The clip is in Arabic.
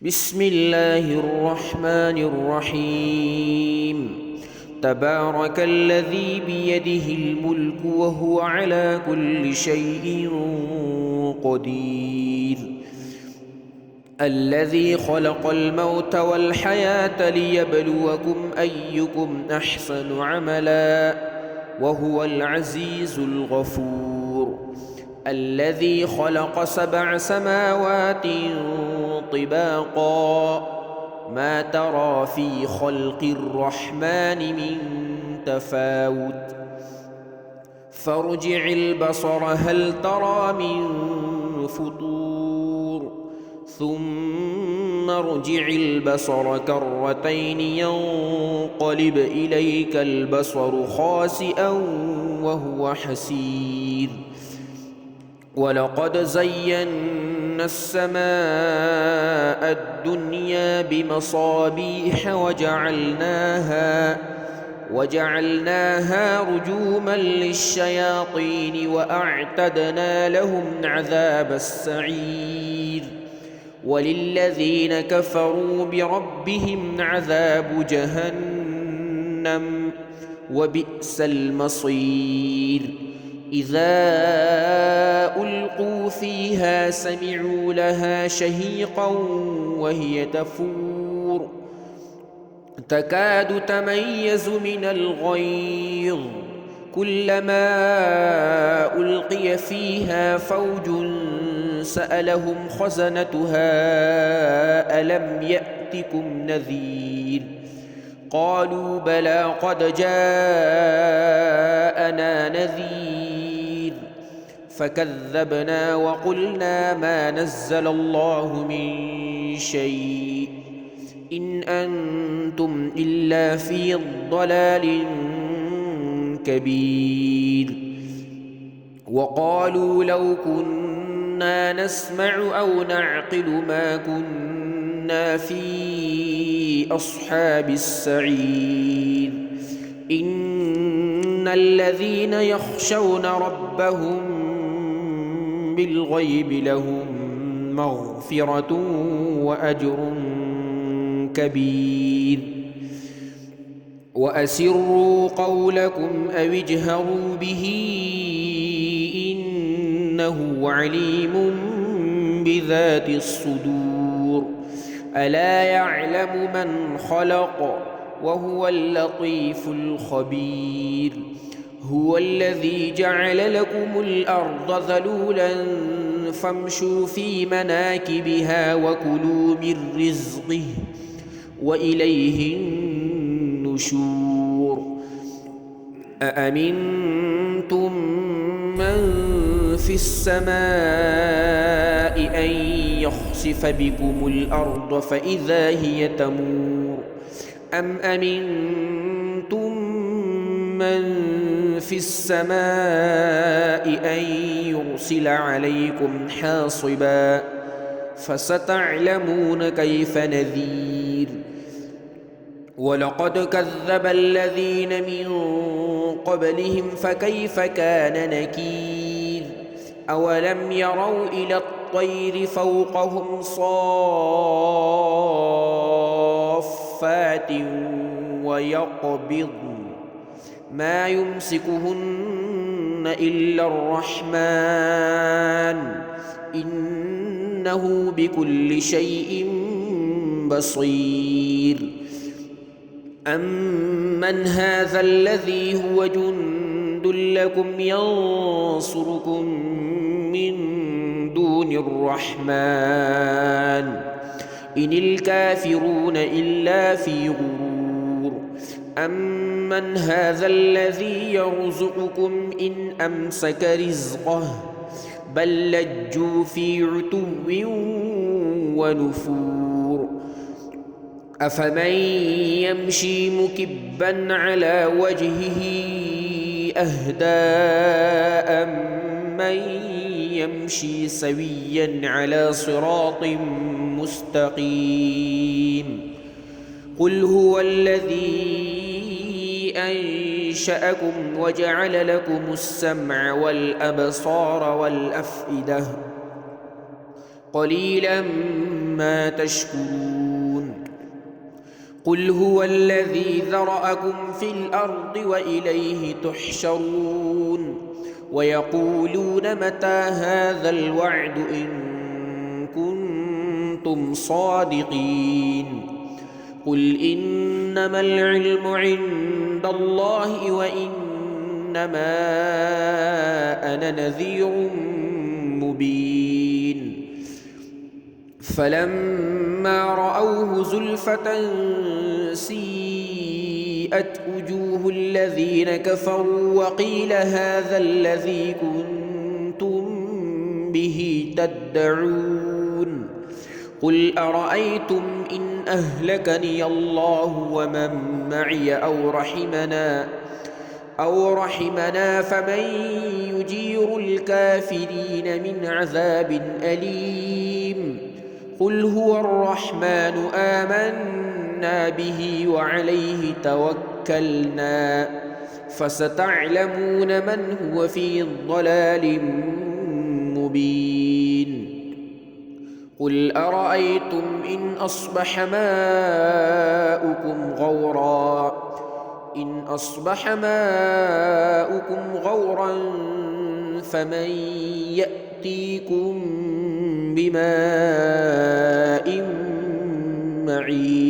بسم الله الرحمن الرحيم. تبارك الذي بيده الملك وهو على كل شيء قدير. الذي خلق الموت والحياة ليبلوكم أيكم أحسن عملا وهو العزيز الغفور. الذي خلق 7 سماوات طباقا ما ترى في خلق الرحمن من تفاوت فارجع البصر هل ترى من فطور ثم ارجع البصر كرتين ينقلب إليك البصر خاسئا وهو حسير. ولقد زينا السماء الدنيا بمصابيح وجعلناها رجوما للشياطين وأعتدنا لهم عذاب السعير. وللذين كفروا بربهم عذاب جهنم وبئس المصير. إذا ألقوا فيها سمعوا لها شهيقا وهي تفور تكاد تميز من الغيظ كلما ألقي فيها فوج سألهم خزنتها ألم يأتكم نذير قالوا بلى قد جاءنا نذير فكذبنا وقلنا ما نزل الله من شيء إن أنتم إلا في ضلال كبير. وقالوا لو كنا نسمع أو نعقل ما كنا في أصحاب السعير. إن الذين يخشون ربهم بالغيب لهم مغفرة وأجر كبير. وأسروا قولكم أو اجهروا به إنه عليم بذات الصدور. ألا يعلم من خلق وهو اللطيف الخبير. هو الذي جعل لكم الأرض ذلولا فامشوا في مناكبها وكلوا من رزقه وإليه النشور. أأمنتم من في السماء أن يخسف بكم الأرض فإذا هي تمور أم أمنتم من في السماء أن يرسل عليكم حاصبا فستعلمون كيف نذير. ولقد كذب الذين من قبلهم فكيف كان نكير. أولم يروا إلى الطير فوقهم صافات ويقبضن ما يمسكهن إلا الرحمن إنه بكل شيء بصير. أمن هذا الذي هو جند لكم ينصركم من دون الرحمن إن الكافرون إلا في غرور. أمن هذا الذي يرزقكم إن أمسك رزقه بل لجوا في عتو ونفور. أفمن يمشي مكبا على وجهه أهدى أمن يمشي سويا على صراط مستقيم. قل هو الذي أنشأكم وجعل لكم السمع والأبصار والأفئدة قليلا ما تشكرون قل هو الذي ذرأكم في الأرض وإليه تحشرون ويقولون متى هذا الوعد إن كنتم صادقين قل إنما العلم عند الله وإنما أنا نذير مبين فلما رأوه زلفة سيئت وجوه الذين كفروا وقيل هذا الذي كنتم به تدعون قل أرأيتم إن أهلكني الله ومن معي أو رحمنا فمن يجير الكافرين من عذاب أليم قل هو الرحمن آمنا به وعليه توكلنا فستعلمون من هو في ضلال مبين قل أرأيتم إن أصبح ماؤكم غورا فمن يأتيكم بماء معين